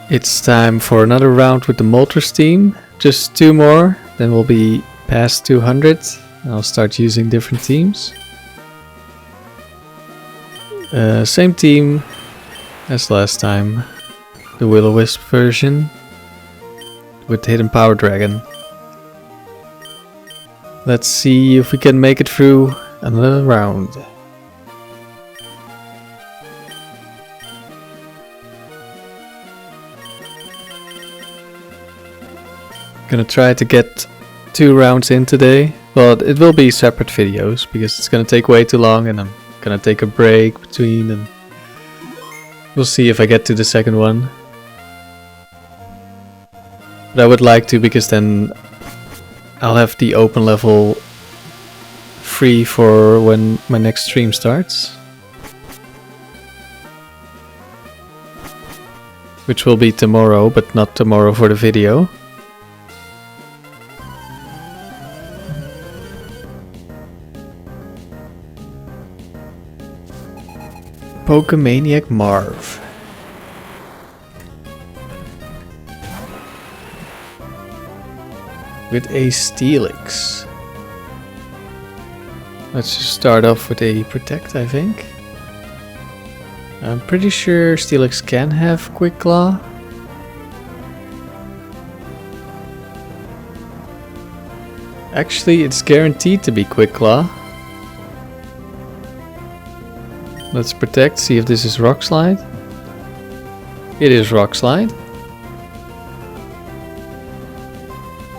It's time for another round with the Moltres team. Just 2 more, then we'll be past 200. I'll start using different teams. Same team as last time. The Will-O-Wisp version with Hidden Power Dragon. Let's see if we can make it through another round. Gonna try to get 2 rounds in today. Well, it will be separate videos because it's gonna take way too long and I'm gonna take a break between and we'll see if I get to the second one. But I would like to because then I'll have the open level free for when my next stream starts. Which will be tomorrow, but not tomorrow for the video. Pokemaniac Marv. With a Steelix. Let's just start off with a Protect, I think. I'm pretty sure Steelix can have Quick Claw. Actually, it's guaranteed to be Quick Claw. Let's Protect, see if this is Rock Slide. It is Rock Slide.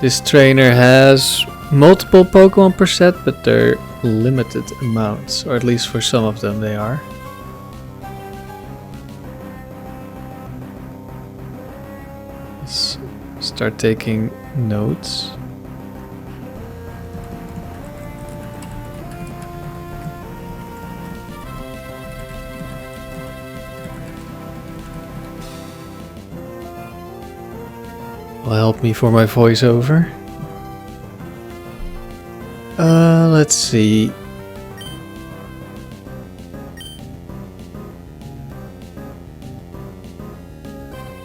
This trainer has multiple Pokemon per set, but they're limited amounts, or at least for some of them they are. Let's start taking notes. Will help me for my voiceover. Let's see.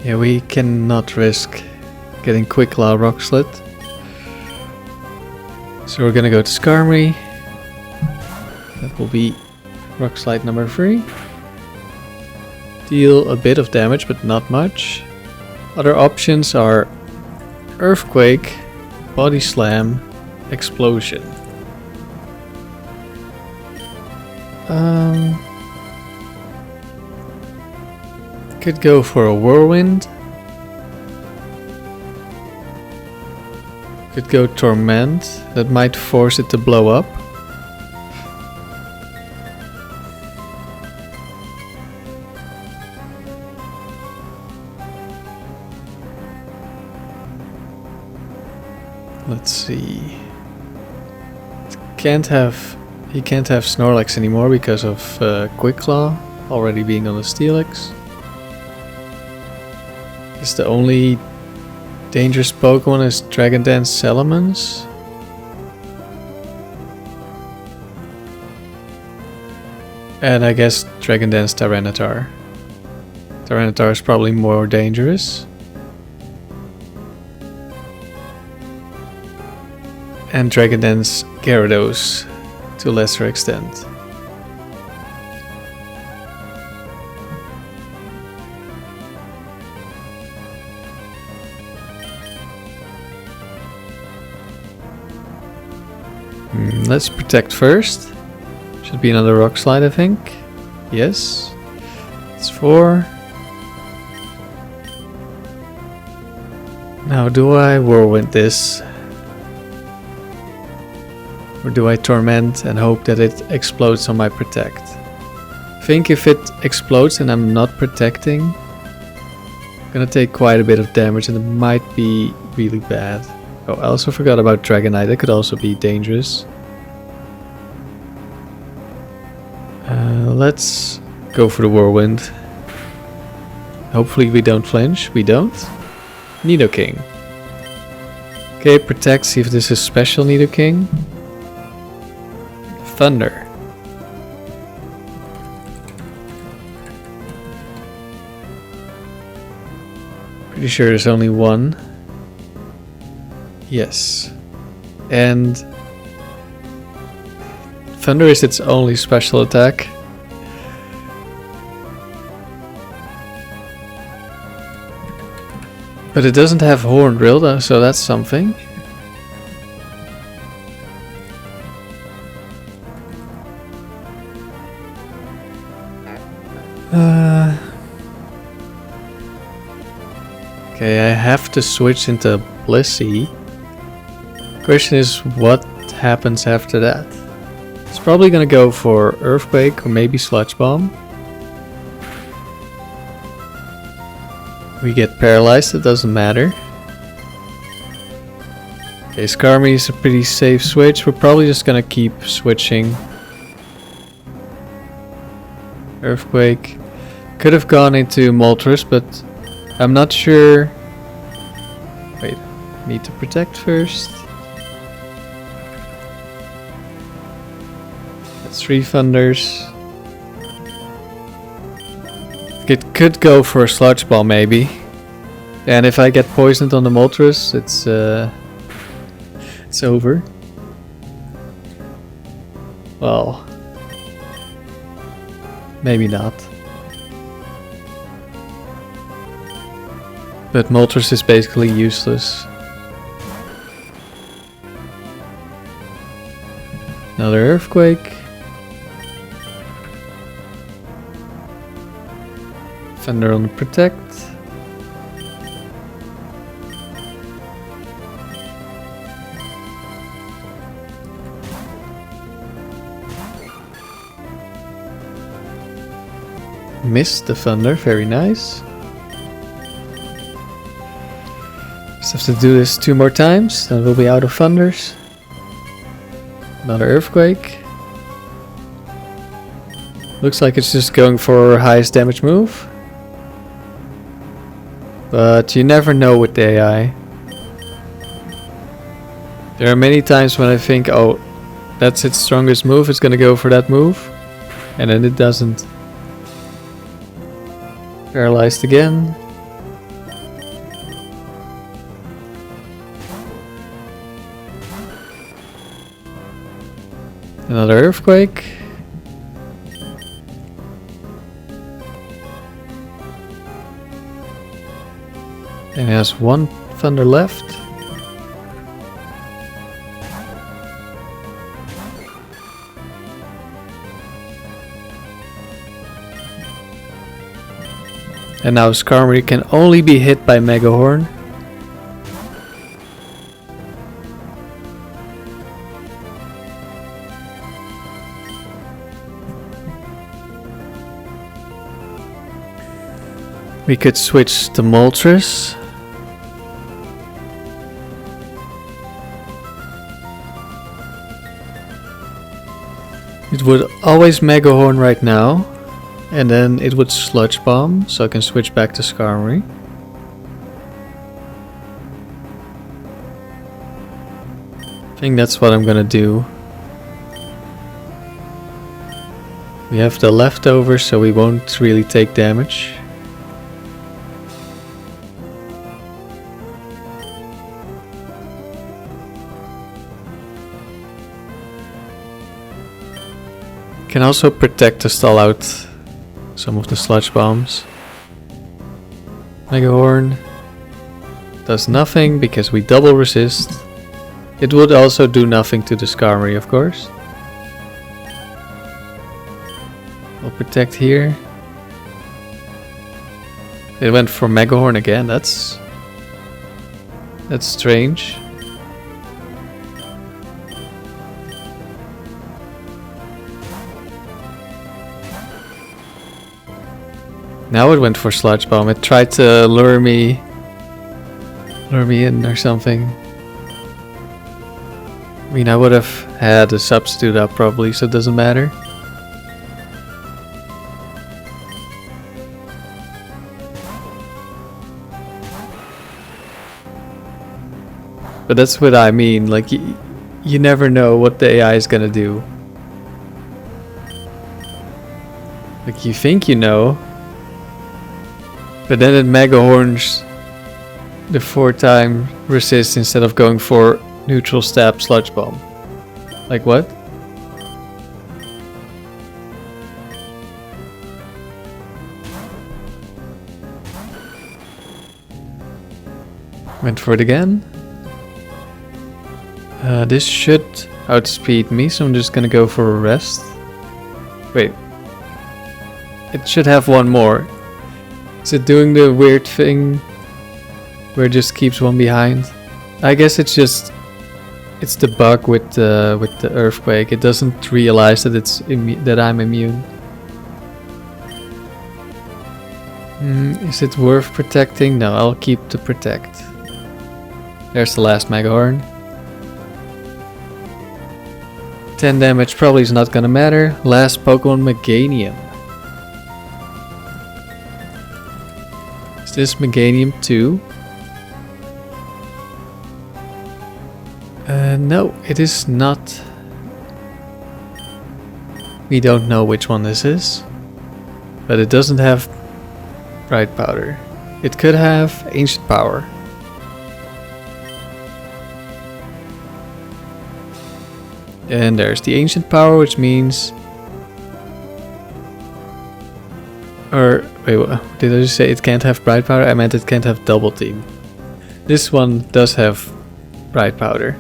Yeah, we cannot risk getting Quick Claw Rock Slide. So we're gonna go to Skarmory. That will be Rock Slide number 3. Deal a bit of damage, but not much. Other options are Earthquake, Body Slam, Explosion. Could go for a Whirlwind. Could go Torment. That might force it to blow up. Let's see. He can't have Snorlax anymore because of Quick Claw already being on the Steelix. Guess the only dangerous Pokemon is Dragon Dance Salamence. And I guess Dragon Dance Tyranitar. Tyranitar is probably more dangerous. And Dragon Dance Gyarados to a lesser extent. Let's Protect first. Should be another Rock Slide, I think. Yes. It's 4. Now, do I Whirlwind this? Or do I Torment and hope that it explodes on my Protect? I think if it explodes and I'm not protecting, I'm gonna take quite a bit of damage and it might be really bad. Oh, I also forgot about Dragonite, that could also be dangerous. Let's go for the Whirlwind. Hopefully we don't flinch. We don't. Nidoking. Okay, Protect, see if this is special Nidoking. Thunder. Pretty sure there's only one. Yes. And Thunder is its only special attack. But it doesn't have Horn Drill though, so that's something. Okay, I have to switch into Blissey. Question is, what happens after that? It's probably gonna go for Earthquake or maybe Sludge Bomb. We get paralyzed, it doesn't matter. Okay, Skarmory is a pretty safe switch. We're probably just gonna keep switching. Earthquake. Could have gone into Moltres, but I'm not sure. Wait, need to protect first. That's 3 Thunders. It could go for a Sludge Ball maybe. And if I get poisoned on the Moltres, it's over. Well, maybe not. But Moltres is basically useless. Another Earthquake. Thunder on Protect. Missed the Thunder, very nice. Just have to do this 2 more times, then we'll be out of Thunders. Another Earthquake. Looks like it's just going for highest damage move. But you never know with the AI. There are many times when I think, oh, that's its strongest move, it's gonna go for that move. And then it doesn't. Paralyzed again. Another Earthquake. And it has 1 Thunder left. And now Skarmory can only be hit by Mega Horn. We could switch to Moltres. It would always Mega Horn right now. And then it would Sludge Bomb, so I can switch back to Skarmory. I think that's what I'm gonna do. We have the leftovers, so we won't really take damage. Can also protect to stall out some of the Sludge Bombs. Mega Horn does nothing because we double resist. It would also do nothing to the Skarmory, of course. We'll protect here. It went for Mega Horn again. That's strange. Now it went for Sludge Bomb. It tried to lure me in or something. I mean, I would have had a substitute up probably, so it doesn't matter. But that's what I mean, like you never know what the AI is gonna do. Like you think you know, but then it Mega Horns the 4-time resist instead of going for neutral stab sludge bomb. Like what? Went for it again. This should outspeed me, so I'm just gonna go for a rest. Wait. It should have one more. Is it doing the weird thing where it just keeps one behind? I guess it's the bug with the earthquake. It doesn't realize that that I'm immune. Is it worth protecting? No, I'll keep the protect. There's the last Mega Horn. 10 damage probably is not gonna matter. Last Pokemon Meganium. Is this Meganium 2? No, it is not. We don't know which one this is. But it doesn't have Bright Powder. It could have Ancient Power. And there's the Ancient Power, which means... Or, wait, what did I just say? It can't have Bright Powder? I meant it can't have Double Team. This one does have Bright Powder.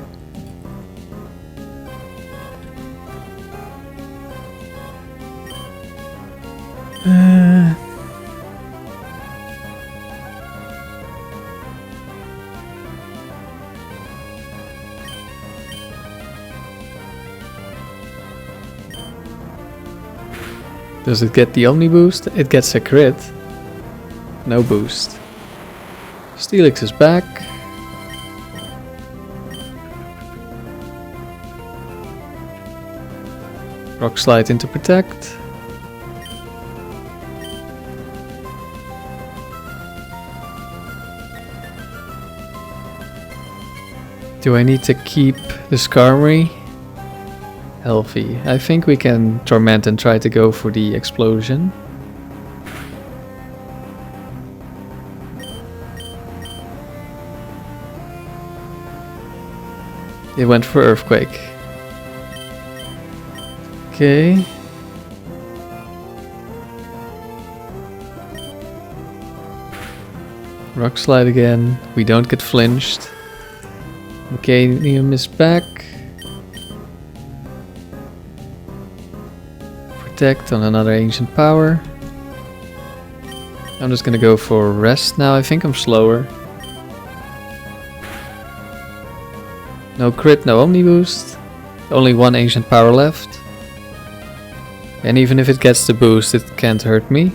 Does it get the Omni Boost? It gets a crit. No boost. Steelix is back. Rock Slide into Protect. Do I need to keep the Skarmory healthy? I think we can Torment and try to go for the explosion. It went for Earthquake. Okay. Rock Slide again. We don't get flinched. Meganium is back. Protect on another Ancient Power. I'm just gonna go for Rest now. I think I'm slower. No crit, no Omni Boost. Only one Ancient Power left. And even if it gets the boost, it can't hurt me.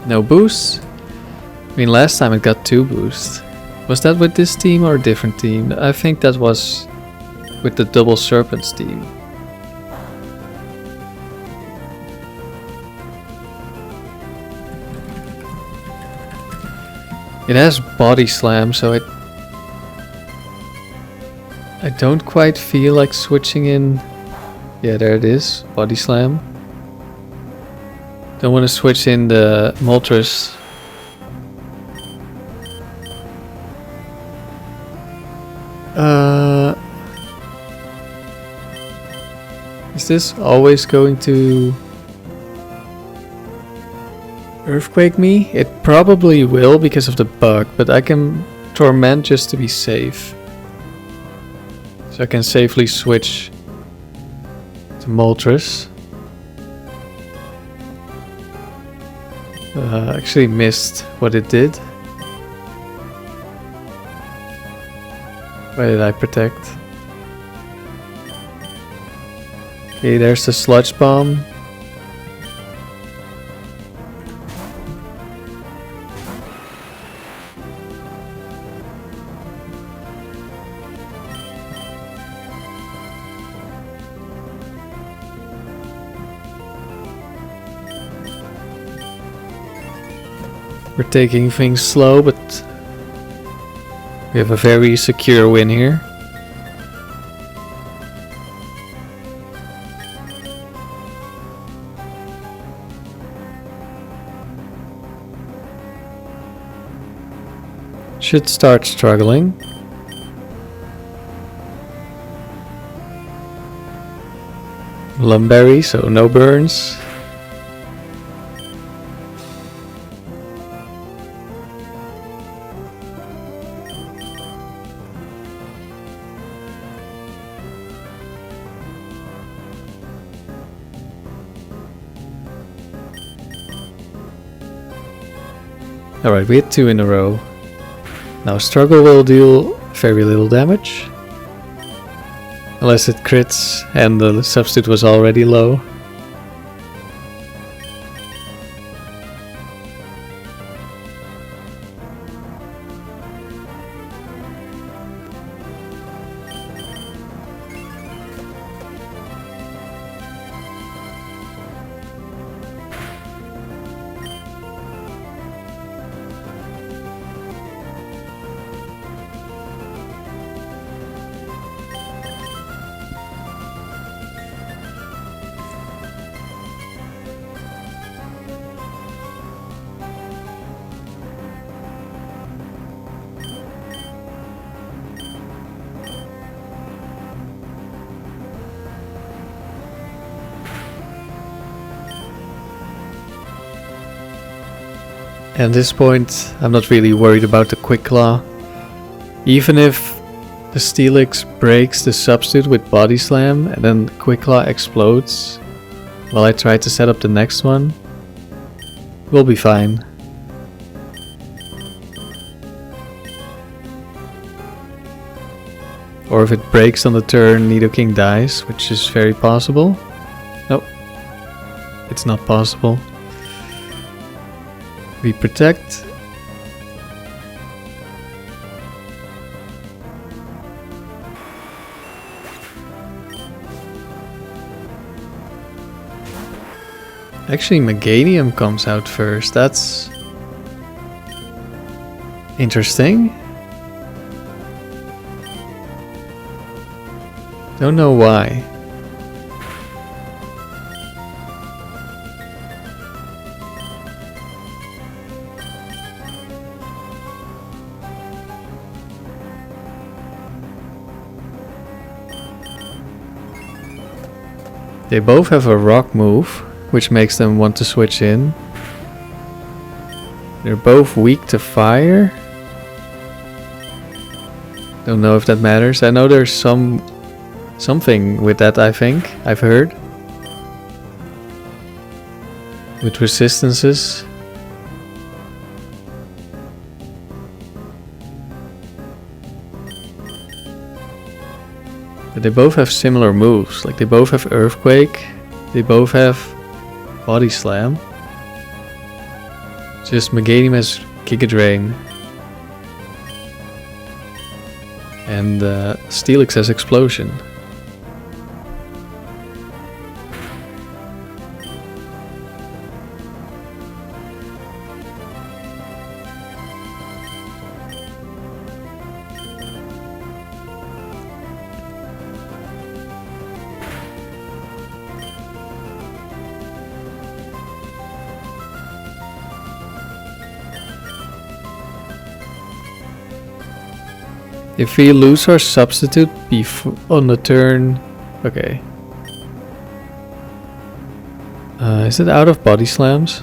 No boost. I mean, last time it got 2 boosts. Was that with this team or a different team? I think that was with the Double Serpents team. It has Body Slam, so I don't quite feel like switching in. Yeah, there it is. Body Slam. Don't want to switch in the Moltres. Is this always going to Earthquake me? It probably will because of the bug, but I can Torment just to be safe. So I can safely switch to Moltres. Actually missed what it did. Why did I protect? Okay, there's the Sludge Bomb. We're taking things slow, but we have a very secure win here. Should start struggling. Lum Berry, so no burns. Alright, we hit 2 in a row. Now Struggle will deal very little damage. Unless it crits and the substitute was already low. At this point, I'm not really worried about the Quick Claw. Even if the Steelix breaks the substitute with Body Slam and then Quick Claw explodes while I try to set up the next one, we'll be fine. Or if it breaks on the turn, Nidoking dies, which is very possible. Nope, it's not possible. We protect. Actually, Meganium comes out first. That's interesting. Don't know why. They both have a rock move, which makes them want to switch in. They're both weak to fire. Don't know if that matters. I know there's something with that, I think. I've heard. With resistances. But they both have similar moves, like they both have Earthquake, they both have Body Slam. Just Meganium has Giga Drain. And Steelix has Explosion. If we lose our substitute on the turn... Okay. Is it out of Body Slams?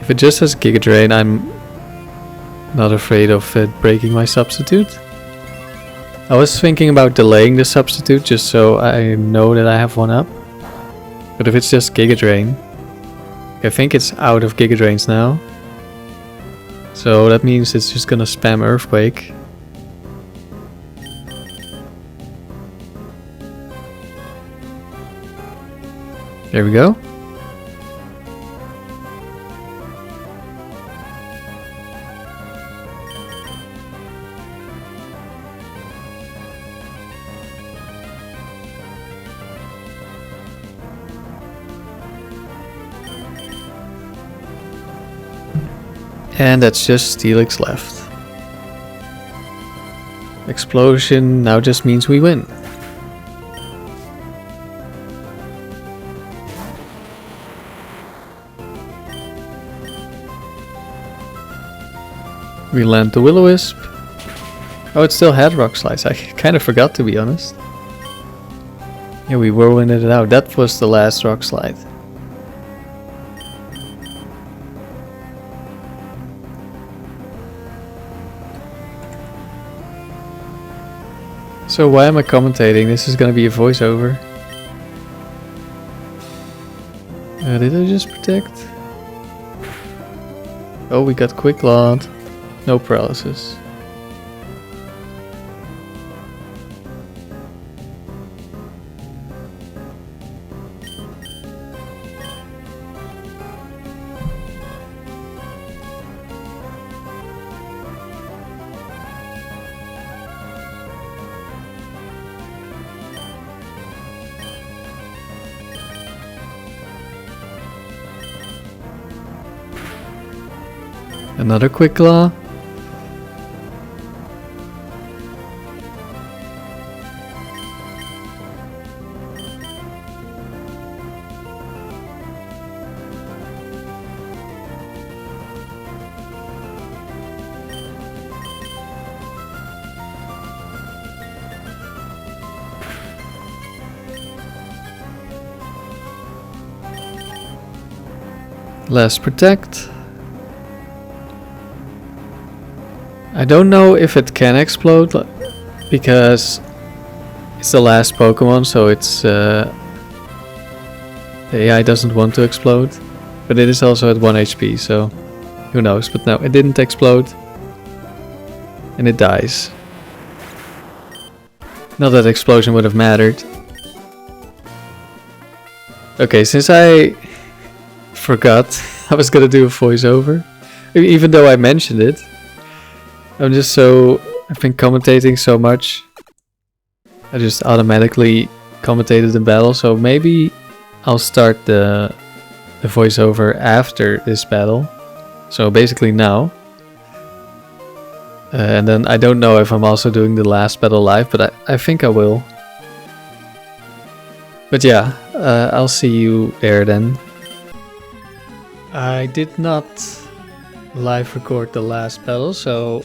If it just has Giga Drain, I'm not afraid of it breaking my substitute. I was thinking about delaying the substitute just so I know that I have one up. But if it's just Giga Drain... I think it's out of Giga Drains now. So that means it's just gonna spam Earthquake. There we go. And that's just Steelix left. Explosion now just means we win. We land the Will-O-Wisp. Oh, it still had rock slides. I kind of forgot, to be honest. Yeah, we whirlwinded it out. That was the last rock slide. So why am I commentating? This is gonna be a voiceover. Did I just protect? Oh, we got quick load. No paralysis. Another quick claw. Last protect. I don't know if it can explode because it's the last Pokemon, so it's the AI doesn't want to explode, but it is also at 1 HP, so who knows. But no, it didn't explode and it dies. Not that explosion would have mattered. Okay, since I forgot I was gonna do a voiceover, even though I mentioned it. I've been commentating so much. I just automatically commentated the battle, so maybe I'll start the voiceover after this battle. So basically now. And then I don't know if I'm also doing the last battle live, but I think I will. But yeah, I'll see you there then. I did not live record the last battle, so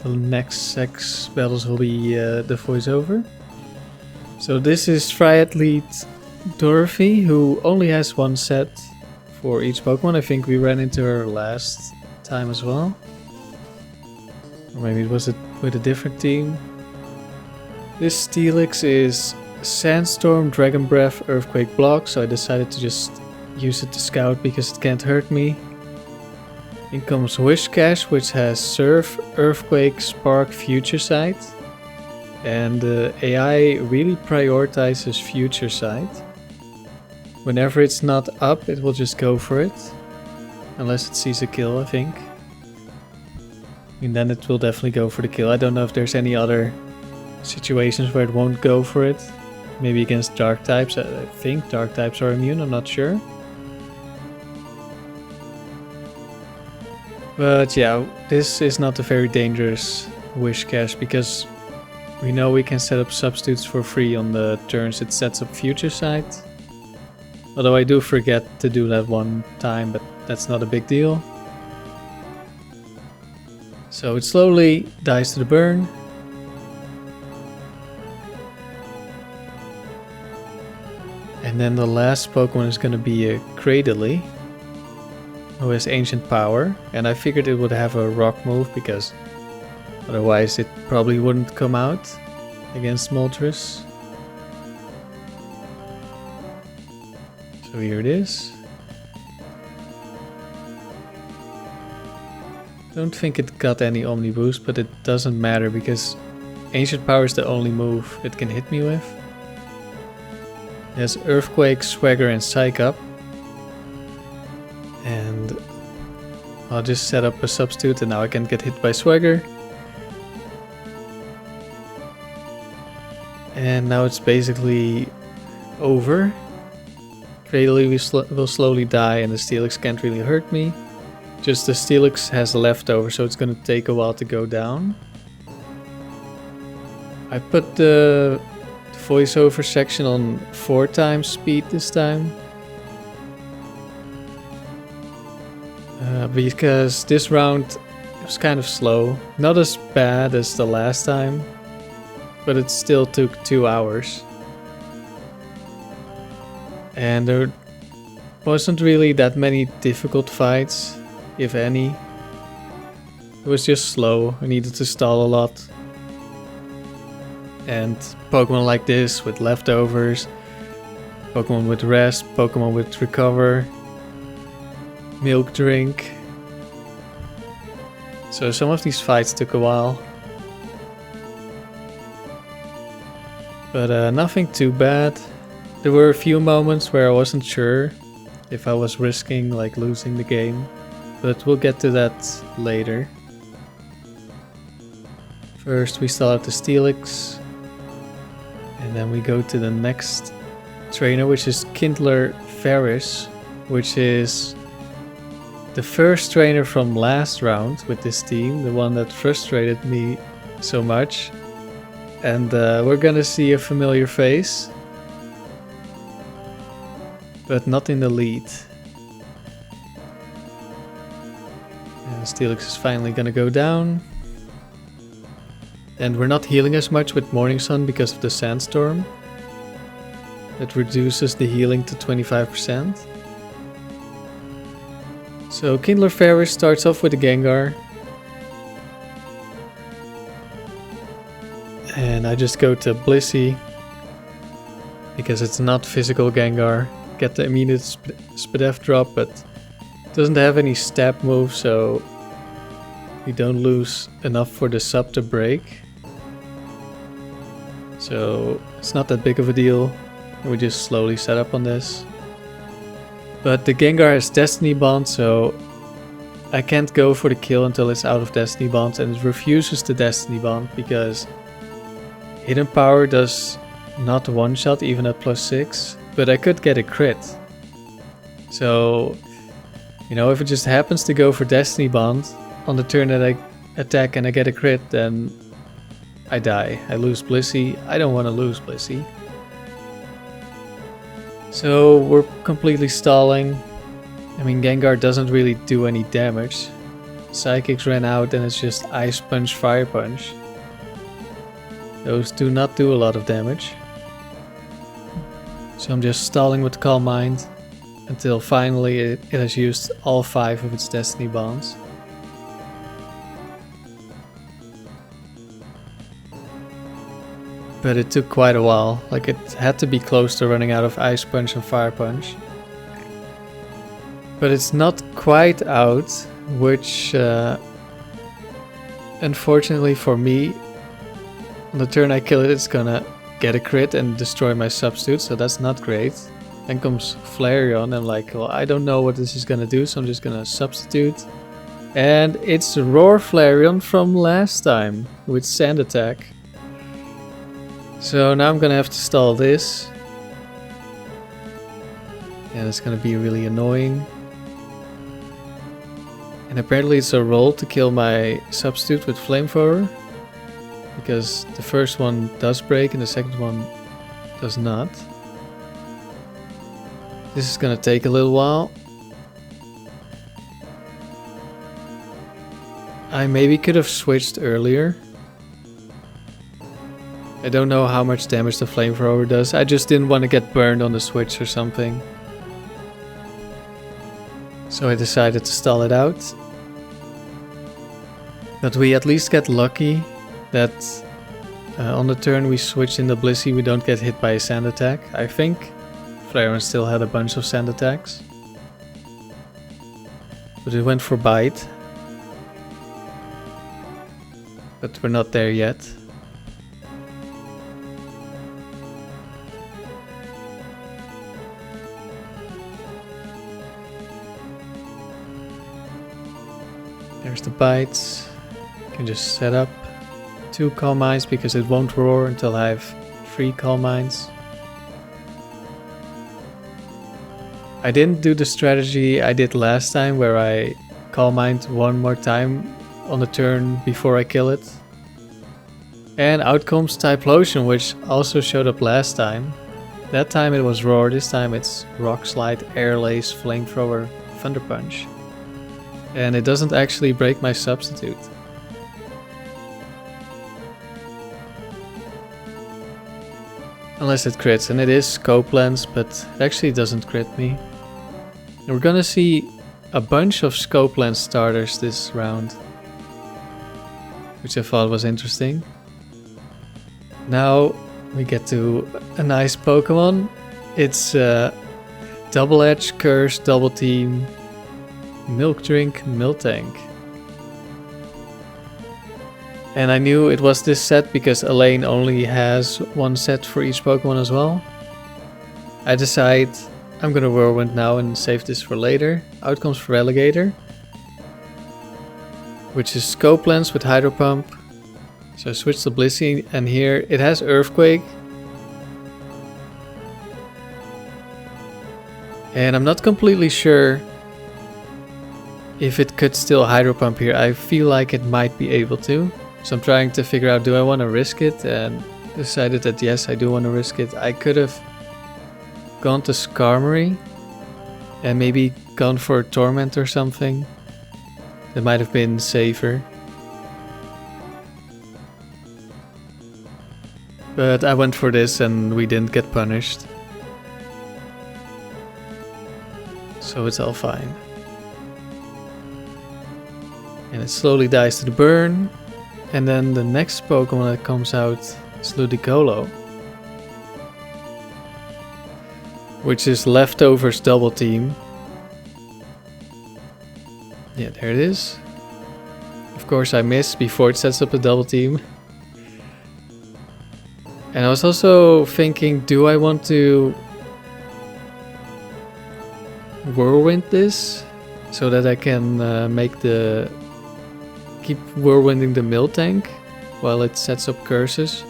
the next 6 battles will be the voiceover. So this is Triathlete Dorothy, who only has 1 set for each Pokemon. I think we ran into her last time as well. Or maybe it was with a different team. This Steelix is Sandstorm, Dragon Breath, Earthquake block, so I decided to just use it to scout because it can't hurt me. In comes Whiscash, which has Surf, Earthquake, Spark, Future Sight. And the AI really prioritizes Future Sight. Whenever it's not up, it will just go for it. Unless it sees a kill, I think. And then it will definitely go for the kill. I don't know if there's any other situations where it won't go for it. Maybe against Dark types. I think Dark types are immune, I'm not sure. But yeah, this is not a very dangerous Whiscash because we know we can set up substitutes for free on the turns it sets up Future Sight. Although I do forget to do that one time, but that's not a big deal. So it slowly dies to the burn. And then the last Pokemon is going to be a Cradily, who has Ancient Power, and I figured it would have a rock move because otherwise it probably wouldn't come out against Moltres. So here it is. Don't think it got any Omni Boost, but it doesn't matter because Ancient Power is the only move it can hit me with. It has Earthquake, Swagger and Psych up. And I'll just set up a substitute and now I can get hit by Swagger. And now it's basically over. Cradily will slowly die and the Steelix can't really hurt me. Just the Steelix has leftover, so it's gonna take a while to go down. I put the voiceover section on 4 times speed this time. Because this round was kind of slow. Not as bad as the last time, but it still took 2 hours. And there wasn't really that many difficult fights, if any. It was just slow. I needed to stall a lot. And Pokemon like this with leftovers, Pokemon with rest, Pokemon with recover, milk drink. So some of these fights took a while. But nothing too bad. There were a few moments where I wasn't sure if I was risking like losing the game. But we'll get to that later. First we start out the Steelix. And then we go to the next trainer, which is Kindler Ferris, which is the first trainer from last round with this team, the one that frustrated me so much. And we're gonna see a familiar face, but not in the lead. And Steelix is finally gonna go down. And we're not healing as much with Morning Sun because of the Sandstorm. That reduces the healing to 25%. So Kindler Ferris starts off with a Gengar. And I just go to Blissey, because it's not physical Gengar. Get the immediate Spadef drop, but it doesn't have any stab move, so we don't lose enough for the sub to break. So it's not that big of a deal. We just slowly set up on this. But the Gengar has Destiny Bond, so I can't go for the kill until it's out of Destiny Bond, and it refuses the Destiny Bond because Hidden Power does not one-shot even at +6, but I could get a crit. So, you know, if it just happens to go for Destiny Bond on the turn that I attack and I get a crit, then I die. I lose Blissey. I don't want to lose Blissey. So we're completely stalling. I mean, Gengar doesn't really do any damage. Psychics ran out and it's just Ice Punch, Fire Punch. Those do not do a lot of damage. So I'm just stalling with Calm Mind until finally it has used all 5 of its Destiny Bonds. But it took quite a while, like it had to be close to running out of Ice Punch and Fire Punch. But it's not quite out, which unfortunately for me, on the turn I kill it, it's gonna get a crit and destroy my substitute, so that's not great. Then comes Flareon and I'm like, well, I don't know what this is gonna do, so I'm just gonna substitute. And it's Roar Flareon from last time with Sand Attack. So now I'm gonna have to stall this. And it's gonna be really annoying. And apparently it's a roll to kill my substitute with Flamethrower. Because the first one does break and the second one does not. This is gonna take a little while. I maybe could have switched earlier. I don't know how much damage the Flamethrower does. I just didn't want to get burned on the switch or something. So I decided to stall it out. But we at least get lucky that on the turn we switch in the Blissey, we don't get hit by a Sand Attack. I think Flareon still had a bunch of Sand Attacks. But it went for Bite. But we're not there yet. There's the bites. You can just set up 2 Calm Minds because it won't roar until I have 3 Calm Minds. I didn't do the strategy I did last time where I Calm Mind one more time on the turn before I kill it. And out comes Typhlosion, which also showed up last time. That time it was Roar, this time it's Rock Slide, Air Lace, Flamethrower, Thunder Punch. And it doesn't actually break my substitute. Unless it crits, and it is scope lens, but it actually doesn't crit me. And we're gonna see a bunch of scope lens starters this round, which I thought was interesting. Now we get to a nice Pokemon. It's Double Edge, Curse, Double Team, Milk Drink, Miltank. And I knew it was this set because Elaine only has one set for each Pokemon as well. I decide I'm gonna Whirlwind now and save this for later. Out comes Relegator, which is Scope Lens with Hydro Pump. So I switch to Blissey, and here it has Earthquake. And I'm not completely sure if it could still Hydro Pump here. I feel like it might be able to. So I'm trying to figure out, do I want to risk it? And decided that yes, I do want to risk it. I could have gone to Skarmory and maybe gone for a Torment or something. That might have been safer. But I went for this and we didn't get punished. So it's all fine. And it slowly dies to the burn. And then the next Pokemon that comes out is Ludicolo, which is Leftovers Double Team. Yeah, there it is. Of course I missed before it sets up a Double Team. And I was also thinking, do I want to Whirlwind this so that I can keep Whirlwinding the Miltank while it sets up curses?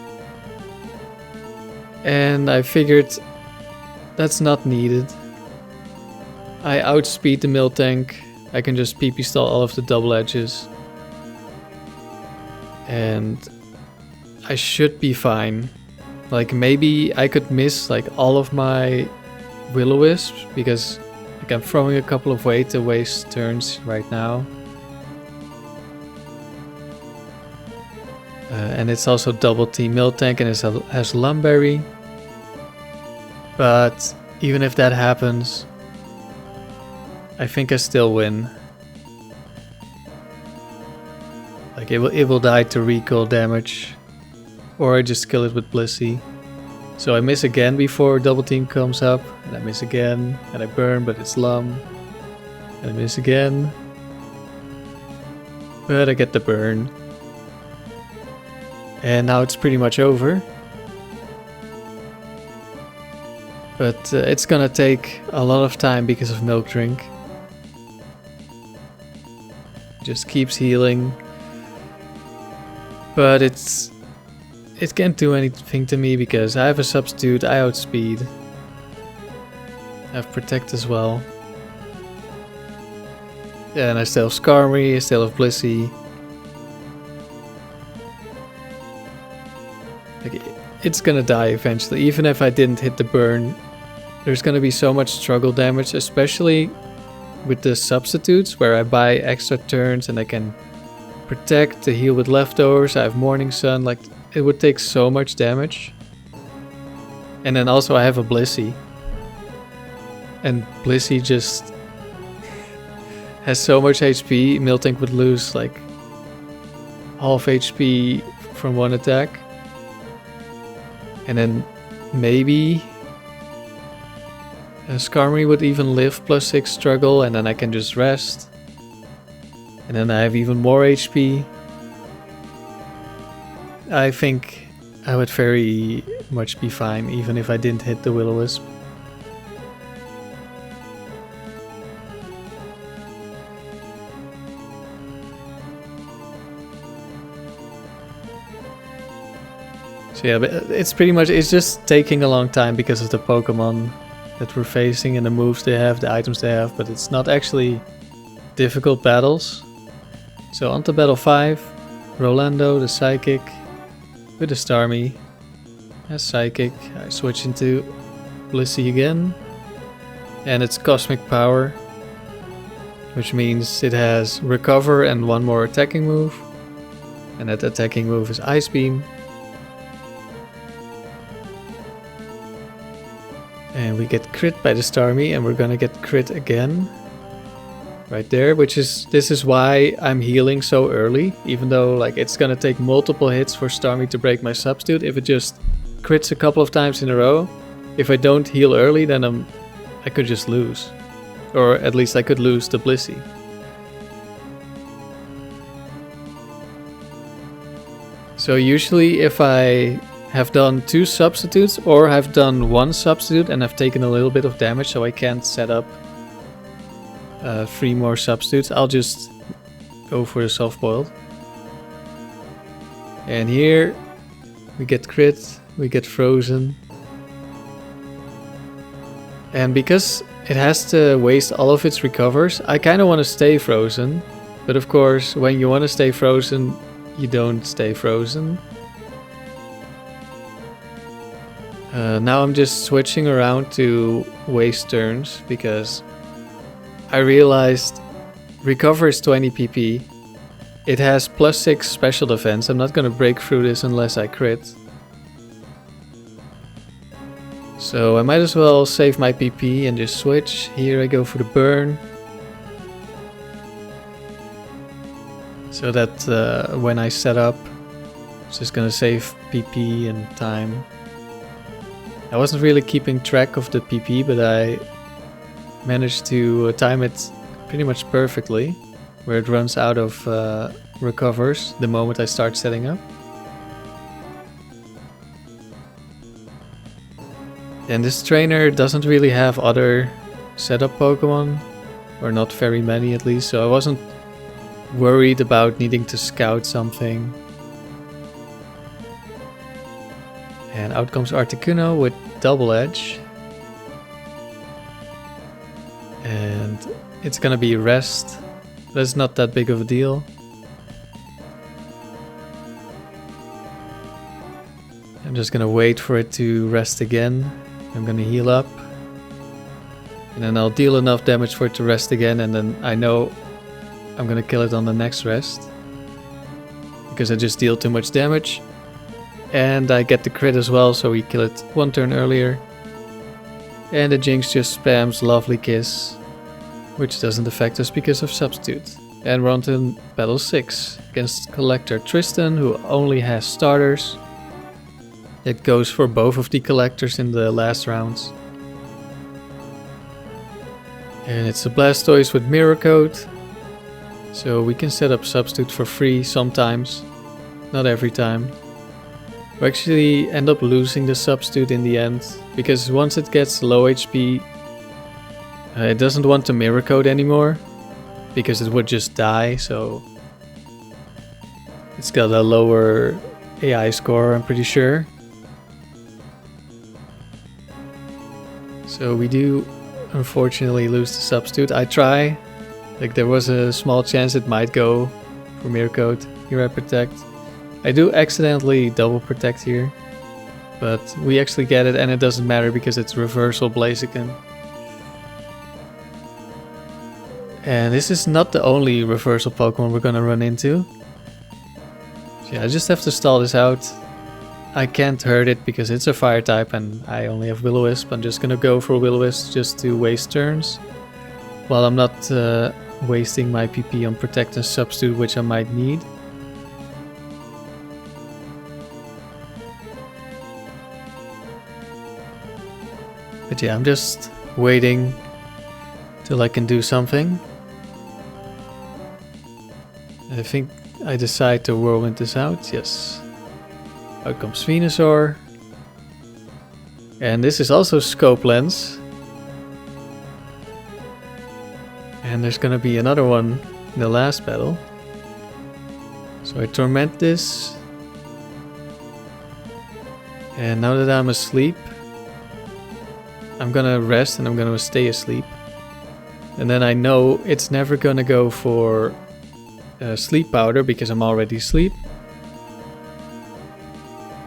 And I figured that's not needed. I outspeed the Miltank. I can just PP stall all of the double edges. And I should be fine. Like maybe I could miss like all of my Will-O-Wisps because like I'm throwing a couple of way to waste turns right now. And it's also Double Team Miltank and it has Lum Berry. But even if that happens, I think I still win. Like it will die to recoil damage. Or I just kill it with Blissey. So I miss again before Double Team comes up. And I miss again. And I burn, but it's Lum. And I miss again. But I get the burn. And now it's pretty much over. But it's gonna take a lot of time because of Milk Drink. Just keeps healing. But it can't do anything to me because I have a substitute, I outspeed. I have Protect as well. Yeah, and I still have Skarmory, I still have Blissey. Like, it's gonna die eventually, even if I didn't hit the burn. There's gonna be so much struggle damage, especially with the substitutes where I buy extra turns and I can protect to heal with Leftovers. I have Morning Sun, like it would take so much damage. And then also I have a Blissey. And Blissey just has so much HP, Miltank would lose like half HP from one attack. And then maybe Skarmory would even live +6 struggle and then I can just rest. And then I have even more HP. I think I would very much be fine even if I didn't hit the Will-O-Wisp. So yeah, but it's pretty much, it's just taking a long time because of the Pokemon that we're facing and the moves they have, the items they have, but it's not actually difficult battles. So on to battle 5, Rolando, the Psychic, with a Starmie. As Psychic, I switch into Blissey again, and it's Cosmic Power. which means it has recover and one more attacking move. And that attacking move is Ice Beam. And we get crit by the Starmie, and we're gonna get crit again. Right there, this is why I'm healing so early, even though like it's gonna take multiple hits for Starmie to break my substitute. If it just crits a couple of times in a row, if I don't heal early, then I could just lose. Or at least I could lose to Blissey. So usually if I have done 2 substitutes or have done 1 substitute and I've taken a little bit of damage, so I can't set up 3 more substitutes, I'll just go for the soft boiled. And here we get crit, we get frozen. And because it has to waste all of its recovers, I kind of want to stay frozen. But of course, when you want to stay frozen, you don't stay frozen. Now I'm just switching around to waste turns because I realized recover is 20 PP. It has +6 special defense. I'm not gonna break through this unless I crit. So I might as well save my PP and just switch. Here I go for the burn. So that when I set up, it's just gonna save PP and time. I wasn't really keeping track of the PP, but I managed to time it pretty much perfectly, where it runs out of recovers the moment I start setting up. And this trainer doesn't really have other setup Pokemon, or not very many at least, so I wasn't worried about needing to scout something. And out comes Articuno with Double Edge. And it's gonna be rest. That's not that big of a deal. I'm just gonna wait for it to rest again. I'm gonna heal up. And then I'll deal enough damage for it to rest again, and then I know I'm gonna kill it on the next rest. Because I just deal too much damage. And I get the crit as well, so we kill it 1 turn earlier. And the Jinx just spams Lovely Kiss, which doesn't affect us because of substitute. And we're on to battle 6 against Collector Tristan, who only has starters. It goes for both of the collectors in the last rounds. And it's a Blastoise with Mirror Coat. So we can set up substitute for free sometimes, not every time. We actually end up losing the substitute in the end, because once it gets low HP, it doesn't want to Mirror Coat anymore, because it would just die, so it's got a lower AI score, I'm pretty sure. So we do unfortunately lose the substitute. I try, like there was a small chance it might go for Mirror Coat. Here I protect. I do accidentally double protect here, but we actually get it and it doesn't matter because it's reversal Blaziken. And this is not the only reversal Pokemon we're gonna run into. So yeah, I just have to stall this out. I can't hurt it because it's a fire type and I only have Will-O-Wisp. I'm just gonna go for Will-O-Wisp just to waste turns, while I'm not wasting my PP on protect and substitute, which I might need. But yeah, I'm just waiting till I can do something. I think I decide to Whirlwind this out, yes. Out comes Venusaur. And this is also Scope Lens. And there's gonna be another one in the last battle. So I Torment this. And now that I'm asleep, I'm gonna rest and I'm gonna stay asleep. And then I know it's never gonna go for sleep powder because I'm already asleep.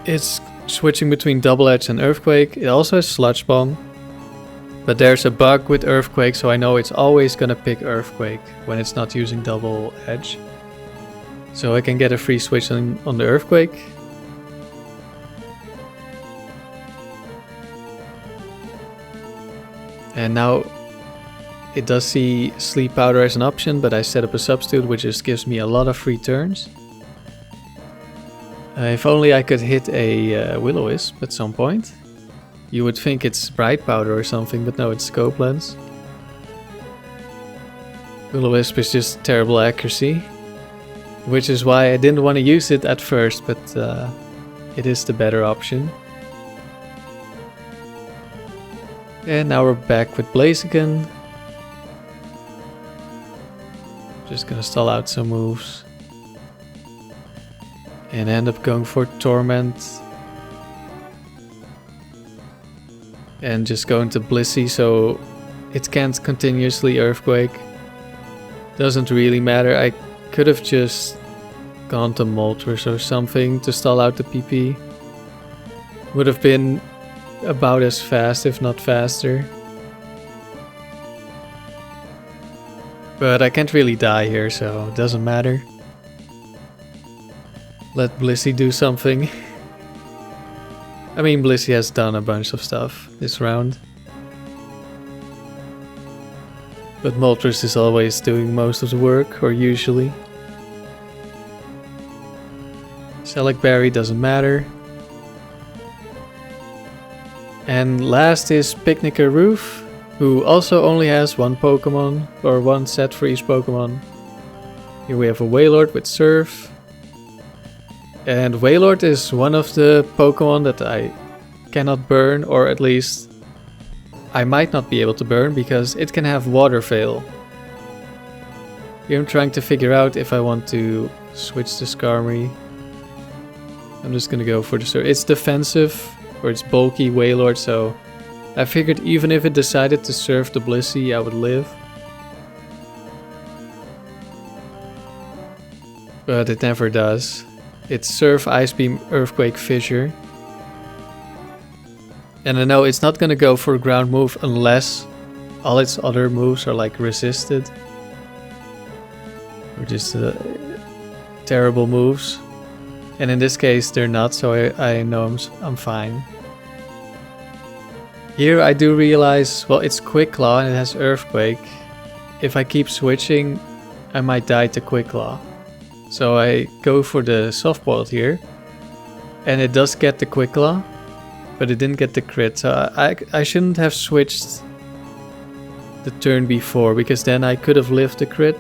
It's switching between Double Edge and Earthquake. It also has Sludge Bomb. But there's a bug with Earthquake, so I know it's always gonna pick Earthquake when it's not using double edge. So I can get a free switch on the Earthquake. And now it does see Sleep Powder as an option, but I set up a substitute which just gives me a lot of free turns. If only I could hit a Will-O-Wisp at some point. You would think it's Bright Powder or something, but no, it's Scope Lens. Will-O-Wisp is just terrible accuracy, which is why I didn't want to use it at first, but it is the better option. And now we're back with Blaziken. Just gonna stall out some moves. And end up going for Torment. And just going to Blissey so it can't continuously Earthquake. Doesn't really matter. I could have just gone to Moltres or something to stall out the PP. Would have been about as fast, if not faster. But I can't really die here, so it doesn't matter. Let Blissey do something. I mean, Blissey has done a bunch of stuff this round. But Moltres is always doing most of the work, or usually. Select Berry doesn't matter. And last is Picnicker Roof, who also only has one Pokemon, or one set for each Pokemon. Here we have a Wailord with Surf. And Wailord is one of the Pokemon that I cannot burn, or at least I might not be able to burn because it can have Water Veil. Here I'm trying to figure out if I want to switch to Skarmory. I'm just gonna go for the Surf. It's defensive, or it's bulky Wailord, so I figured even if it decided to surf the Blissey, I would live. But it never does. It's Surf, Ice Beam, Earthquake, Fissure. And I know it's not gonna go for a ground move unless all its other moves are like resisted. Or just terrible moves. And in this case they're not, so I know I'm fine. Here I do realize, well, it's Quick Claw and it has Earthquake. If I keep switching, I might die to Quick Claw. So I go for the Soft Boiled here. And it does get the Quick Claw, but it didn't get the crit. So I shouldn't have switched the turn before, because then I could have lived the crit.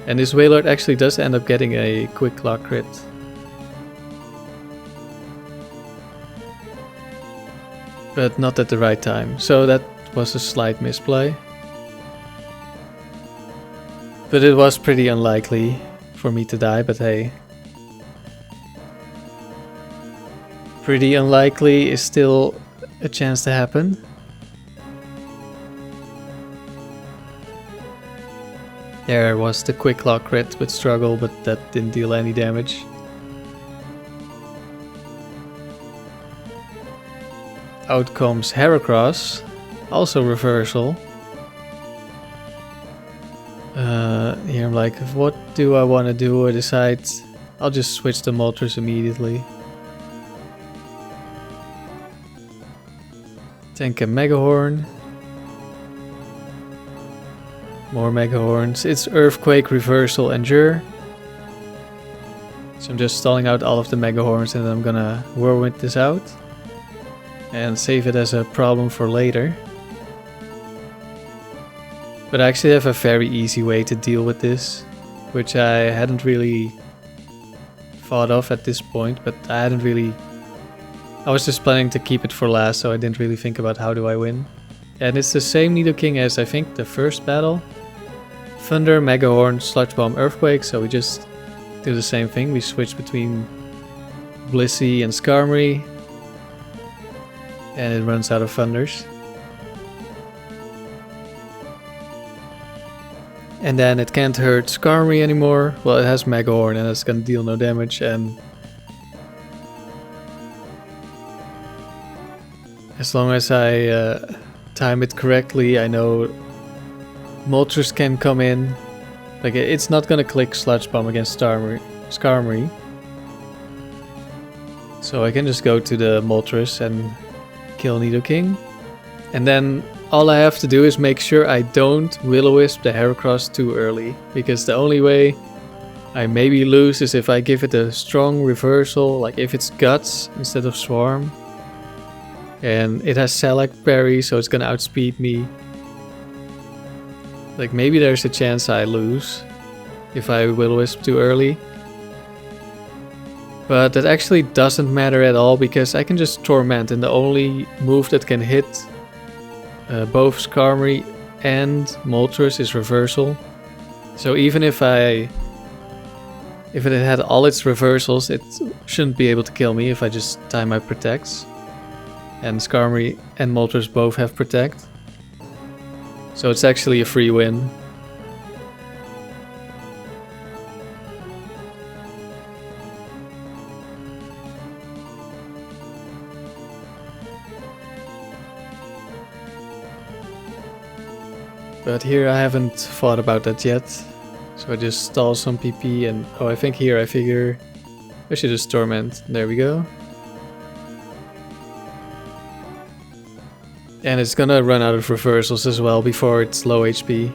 And this Wailord actually does end up getting a Quick Claw crit. But not at the right time, so that was a slight misplay. But it was pretty unlikely for me to die, but hey. Pretty unlikely is still a chance to happen. There was the Quick Claw crit with Struggle, but that didn't deal any damage. Out comes Heracross, also reversal. Here I'm like, what do I want to do? I decide I'll just switch to Moltres immediately. Tank a Megahorn. More Megahorns. It's Earthquake, Reversal, Endure. So I'm just stalling out all of the Megahorns and then I'm gonna Whirlwind this out. And save it as a problem for later. But I actually have a very easy way to deal with this, which I hadn't really thought of at this point, but I was just planning to keep it for last, so I didn't really think about how do I win. And it's the same Nidoking as I think the first battle. Thunder, Megahorn, Sludge Bomb, Earthquake, so we just do the same thing. We switch between Blissey and Skarmory. And it runs out of Thunders. And then it can't hurt Skarmory anymore. Well, it has Megahorn and it's gonna deal no damage, and as long as I time it correctly, I know Moltres can come in. Like, it's not gonna click Sludge Bomb against Skarmory. So I can just go to the Moltres and kill Nidoking. And then all I have to do is make sure I don't Will-O-Wisp the Heracross too early. Because the only way I maybe lose is if I give it a strong reversal, like if it's Guts instead of Swarm. And it has Select Berry, so it's gonna outspeed me. Like, maybe there's a chance I lose if I Will-O-Wisp too early. But that actually doesn't matter at all, because I can just Torment, and the only move that can hit both Skarmory and Moltres is Reversal. So even if it had all its reversals, it shouldn't be able to kill me if I just time my protects. And Skarmory and Moltres both have Protect. So it's actually a free win. But here I haven't thought about that yet. So I just stall some PP and... oh, I think here I figure I should just Torment. There we go. And it's gonna run out of reversals as well before it's low HP.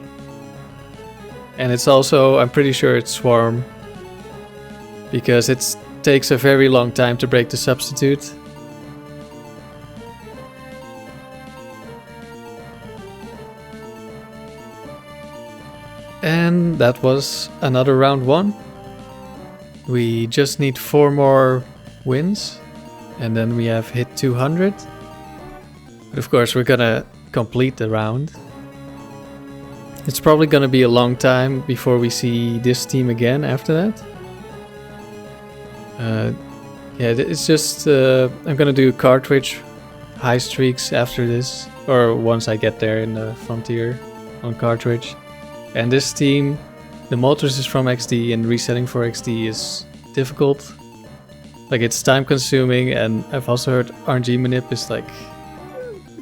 And it's also, I'm pretty sure it's Swarm. Because it takes a very long time to break the substitute. And that was another round 1. We just need 4 more wins. And then we have hit 200. But of course we're gonna complete the round. It's probably gonna be a long time before we see this team again after that. Yeah, it's just... I'm gonna do cartridge high streaks after this. Or once I get there in the frontier on cartridge. And this team, the Moltres is from XD, and resetting for XD is difficult. Like, it's time consuming, and I've also heard RNG manip is like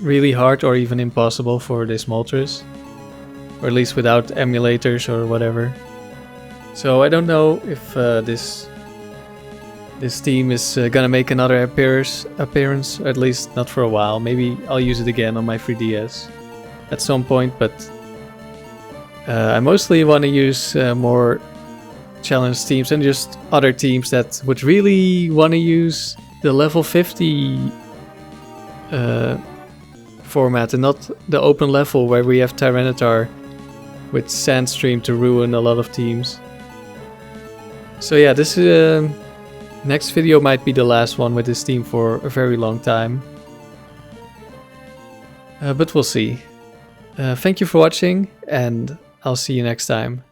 really hard or even impossible for this Moltres. Or at least without emulators or whatever. So I don't know if this team is gonna make another appearance, at least not for a while. Maybe I'll use it again on my 3DS at some point, but I mostly want to use more challenge teams and just other teams that would really want to use the level 50 format and not the open level where we have Tyranitar with Sandstream to ruin a lot of teams. So yeah, this next video might be the last one with this team for a very long time. But we'll see. Thank you for watching, and I'll see you next time.